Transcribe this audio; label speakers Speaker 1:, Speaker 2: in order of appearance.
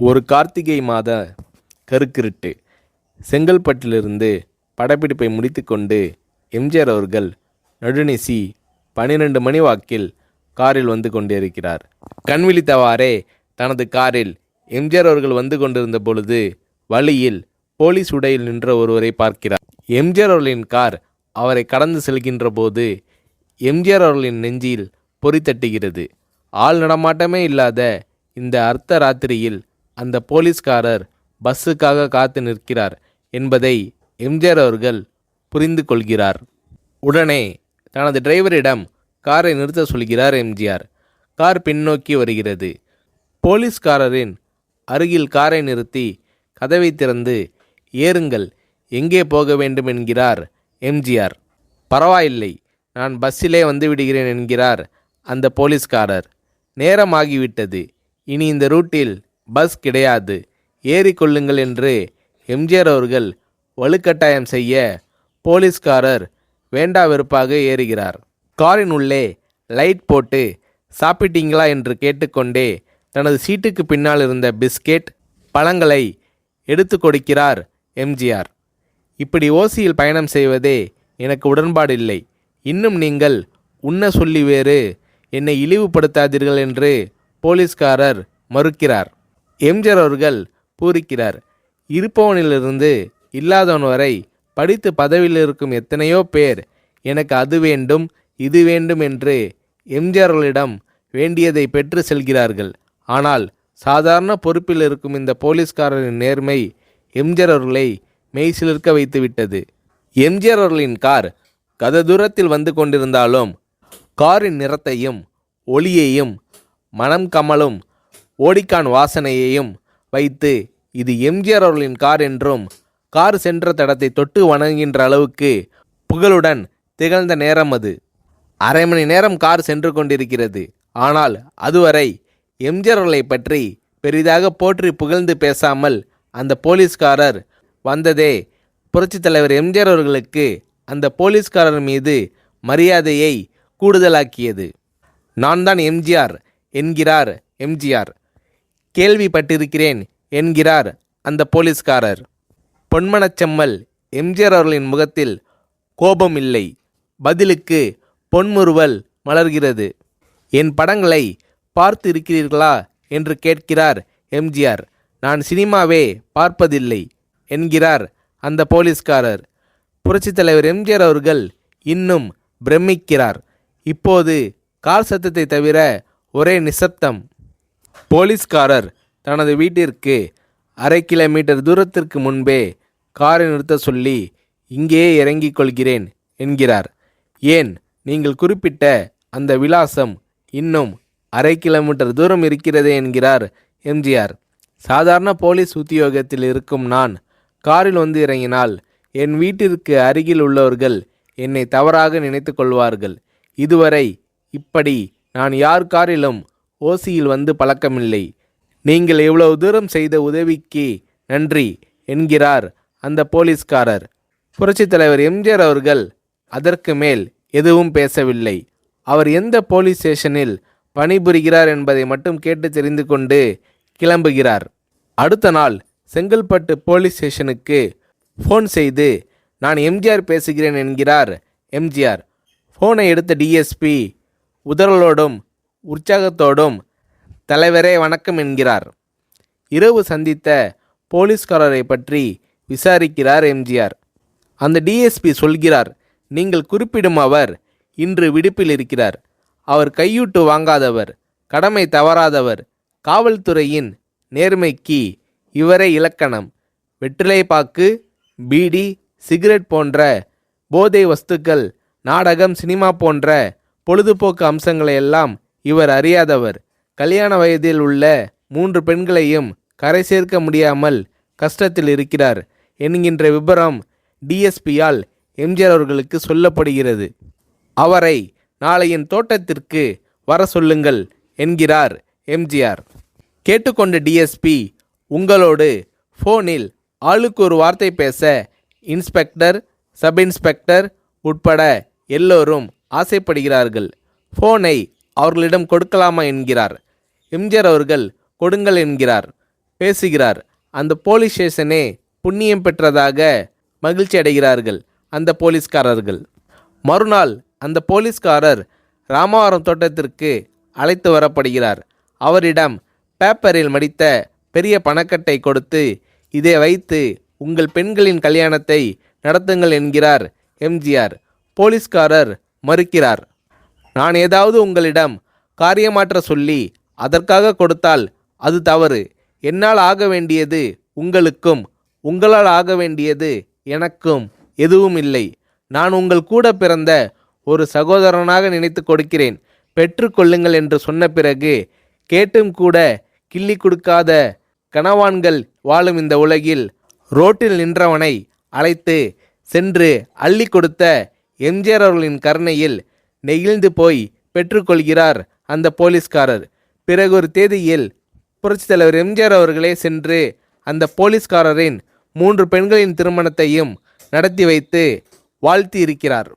Speaker 1: ஒரு கார்த்திகை மாத கருக்கிருட்டு. செங்கல்பட்டிலிருந்து படப்பிடிப்பை முடித்துக்கொண்டு எம்ஜிஆர் அவர்கள் நடுநிசி 12 மணி வாக்கில் காரில் வந்து கொண்டிருக்கிறார். கண் விழித்தவாறே தனது காரில் எம்ஜிஆர் அவர்கள் வந்து கொண்டிருந்த பொழுது வழியில் போலீஸ் உடையில் நின்ற ஒருவரை பார்க்கிறார். எம்ஜிஆர் அவர்களின் கார் அவரை கடந்து செல்கின்ற போது எம்ஜிஆர் அவர்களின் நெஞ்சில் பொறி தட்டுகிறது. ஆள் நடமாட்டமே இல்லாத இந்த அர்த்த ராத்திரியில் அந்த போலீஸ்காரர் பஸ்ஸுக்காக காத்து நிற்கிறார் என்பதை எம்ஜிஆர் அவர்கள் புரிந்து கொள்கிறார். உடனே தனது டிரைவரிடம் காரை நிறுத்த சொல்கிறார் எம்ஜிஆர். கார் பின்னோக்கி வருகிறது. போலீஸ்காரரின் அருகில் காரை நிறுத்தி கதவை திறந்து ஏறுங்கள், எங்கே போக வேண்டும் என்கிறார் எம்ஜிஆர். பரவாயில்லை, நான் பஸ்ஸிலே வந்து விடுகிறேன் என்கிறார் அந்த போலீஸ்காரர். நேரமாகிவிட்டது, இனி இந்த ரூட்டில் பஸ் கிடையாது, ஏறிக்கொள்ளுங்கள் என்று எம்ஜிஆர் அவர்கள் வலுக்கட்டாயம் செய்ய போலீஸ்காரர் வேண்டா வெறுப்பாக ஏறுகிறார். காரின் உள்ளே லைட் போட்டு சாப்பிட்டீங்களா என்று கேட்டுக்கொண்டே தனது சீட்டுக்கு பின்னால் இருந்த பிஸ்கெட் பழங்களை எடுத்து கொடுக்கிறார் எம்ஜிஆர். இப்படி ஓசியில் பயணம் செய்வதே எனக்கு உடன்பாடில்லை. இன்னும் நீங்கள் உண்ண சொல்லி வேறு என்னை இழிவுபடுத்தாதீர்கள் என்று போலீஸ்காரர் மறுக்கிறார். எம்ஜிஆர் அவர்கள் பூரிக்கிறார். இருப்பவனிலிருந்து இல்லாதவன் வரை படித்து பதவியில் இருக்கும் எத்தனையோ பேர் எனக்கு அது வேண்டும் இது வேண்டும் என்று எம்ஜிஆர் அவர்களிடம் வேண்டியதை பெற்று செல்கிறார்கள். ஆனால் சாதாரண பொறுப்பில் இருக்கும் இந்த போலீஸ்காரரின் நேர்மை எம்ஜிஆர் அவர்களை மெய்சிலிர்க்க வைத்துவிட்டது. எம்ஜிஆர் அவர்களின் கார் கத தூரத்தில் வந்து கொண்டிருந்தாலும் காரின் நிறத்தையும் ஒளியையும் மனம் கமலும் ஓடிக்கான் வாசனையையும் வைத்து இது எம்ஜிஆர் அவர்களின் கார் என்றும் கார் சென்ற தடத்தை தொட்டு வணங்குகின்ற அளவுக்கு புகழுடன் திகழ்ந்த நேரம் அது. அரை மணி நேரம் கார் சென்று கொண்டிருக்கிறது. ஆனால் அதுவரை எம்ஜிஆர் அவர்களை பற்றி பெரிதாக போற்றி புகழ்ந்து பேசாமல் அந்த போலீஸ்காரர் வந்ததே புரட்சித் தலைவர் எம்ஜிஆர் அவர்களுக்கு அந்த போலீஸ்காரர் மீது மரியாதையை கூடுதலாக்கியது. நான் தான் எம்ஜிஆர் என்கிறார் எம்ஜிஆர். கேள்விப்பட்டிருக்கிறேன் என்கிறார் அந்த போலீஸ்காரர். பொன்மனச்செம்மல் எம்ஜிஆர் அவர்களின் முகத்தில் கோபம் இல்லை, பதிலுக்கு பொன்முறுவல் மலர்கிறது. என் படங்களை பார்த்து இருக்கிறீர்களா என்று கேட்கிறார் எம்ஜிஆர். நான் சினிமாவே பார்ப்பதில்லை என்கிறார் அந்த போலீஸ்காரர். புரட்சித் தலைவர் எம்ஜிஆர் அவர்கள் இன்னும் பிரமிக்கிறார். இப்போது கார் சத்தத்தை தவிர ஒரே நிசப்தம். போலீஸ்காரர் தனது வீட்டிற்கு 1/2 கிலோமீட்டர் தூரத்திற்கு முன்பே காரை நிறுத்த சொல்லி இங்கேயே இறங்கிக் கொள்கிறேன் என்கிறார். ஏன், நீங்கள் குறிப்பிட்ட அந்த விலாசம் இன்னும் 1/2 கிலோமீட்டர் தூரம் இருக்கிறதே என்கிறார் எம்ஜிஆர். சாதாரண போலீஸ் உத்தியோகத்தில் இருக்கும் நான் காரில் வந்து இறங்கினால் என் வீட்டிற்கு அருகில் உள்ளவர்கள் என்னை தவறாக நினைத்து கொள்வார்கள். இதுவரை இப்படி நான் யார் காரிலும் ஓசியில் வந்து பழக்கமில்லை. நீங்கள் இவ்வளவு தூரம் செய்த உதவிக்கு நன்றி என்கிறார் அந்த போலீஸ்காரர். புரட்சித் தலைவர் எம்ஜிஆர் அவர்கள் அதற்கு மேல் எதுவும் பேசவில்லை. அவர் எந்த போலீஸ் ஸ்டேஷனில் பணிபுரிகிறார் என்பதை மட்டும் கேட்டு தெரிந்து கொண்டு கிளம்புகிறார். அடுத்த நாள் செங்கல்பட்டு போலீஸ் ஸ்டேஷனுக்கு ஃபோன் செய்து நான் எம்ஜிஆர் பேசுகிறேன் என்கிறார் எம்ஜிஆர். ஃபோனை எடுத்த டிஎஸ்பி உதறலோடும் உற்சாகத்தோடும் தலைவரே வணக்கம் என்கிறார். இரவு சந்தித்த போலீஸ்காரரை பற்றி விசாரிக்கிறார் எம்ஜிஆர். அந்த டிஎஸ்பி சொல்கிறார், நீங்கள் குறிப்பிடும் அவர் இன்று விடுப்பில் இருக்கிறார். அவர் கையூட்டு வாங்காதவர், கடமை தவறாதவர், காவல்துறையின் நேர்மைக்கு இவரே இலக்கணம். வெற்றிலை பாக்கு, பீடி, சிகரெட் போன்ற போதை வஸ்துக்கள், நாடகம், சினிமா போன்ற பொழுதுபோக்கு அம்சங்களையெல்லாம் இவர் அறியாதவர். கல்யாண வயதில் உள்ள 3 பெண்களையும் கரை சேர்க்க முடியாமல் கஷ்டத்தில் இருக்கிறார் என்கின்ற விபரம் டிஎஸ்பியால் எம்ஜிஆர் அவர்களுக்கு சொல்லப்படுகிறது. அவரை நாளை என் தோட்டத்திற்கு வர சொல்லுங்கள் என்கிறார் எம்ஜிஆர். கேட்டுக்கொண்ட டிஎஸ்பி உங்களோடு ஃபோனில் ஆளுக்கு ஒரு வார்த்தை பேச இன்ஸ்பெக்டர், சப் இன்ஸ்பெக்டர் உட்பட எல்லோரும் ஆசைப்படுகிறார்கள். ஃபோனை அவர்களிடம் கொடுக்கலாமா என்கிறார். எம்ஜிஆர் அவர்கள் கொடுங்கள் என்கிறார். பேசுகிறார். அந்த போலீஸ் ஸ்டேஷனே புண்ணியம் பெற்றதாக மகிழ்ச்சி அடைகிறார்கள் அந்த போலீஸ்காரர்கள். மறுநாள் அந்த போலீஸ்காரர் ராமவரம் தோட்டத்திற்கு அழைத்து வரப்படுகிறார். அவரிடம் பேப்பரில் மடித்த பெரிய பணக்கட்டை கொடுத்து, இதை வைத்து உங்கள் பெண்களின் கல்யாணத்தை நடத்துங்கள் என்கிறார் எம்ஜிஆர். போலீஸ்காரர் மறுக்கிறார். நான் ஏதாவது உங்களிடம் காரியமாற்ற சொல்லி அதற்காக கொடுத்தால் அது தவறு. என்னால் ஆக வேண்டியது உங்களுக்கும், உங்களால் ஆக வேண்டியது எனக்கும் எதுவும் இல்லை. நான் உங்கள் கூட பிறந்த ஒரு சகோதரனாக நினைத்து கொடுக்கிறேன், பெற்றுக்கொள்ளுங்கள் என்று சொன்ன பிறகு கேட்டும் கூட கிள்ளி கொடுக்காத கனவான்கள் வாழும் இந்த உலகில் ரோட்டில் நின்றவனை அழைத்து சென்று அள்ளி கொடுத்த எம்ஜிஆர் அவர்களின் கருணையில் நெகிழ்ந்து போய் பெற்றுக்கொள்கிறார் அந்த போலீஸ்காரர். பிறகு ஒரு தேதியில் புரட்சித் தலைவர் எம்ஜிஆர் அவர்களே சென்று அந்த போலீஸ்காரரின் 3 பெண்களின் திருமணத்தையும் நடத்தி வைத்து வாழ்த்தி இருக்கிறார்.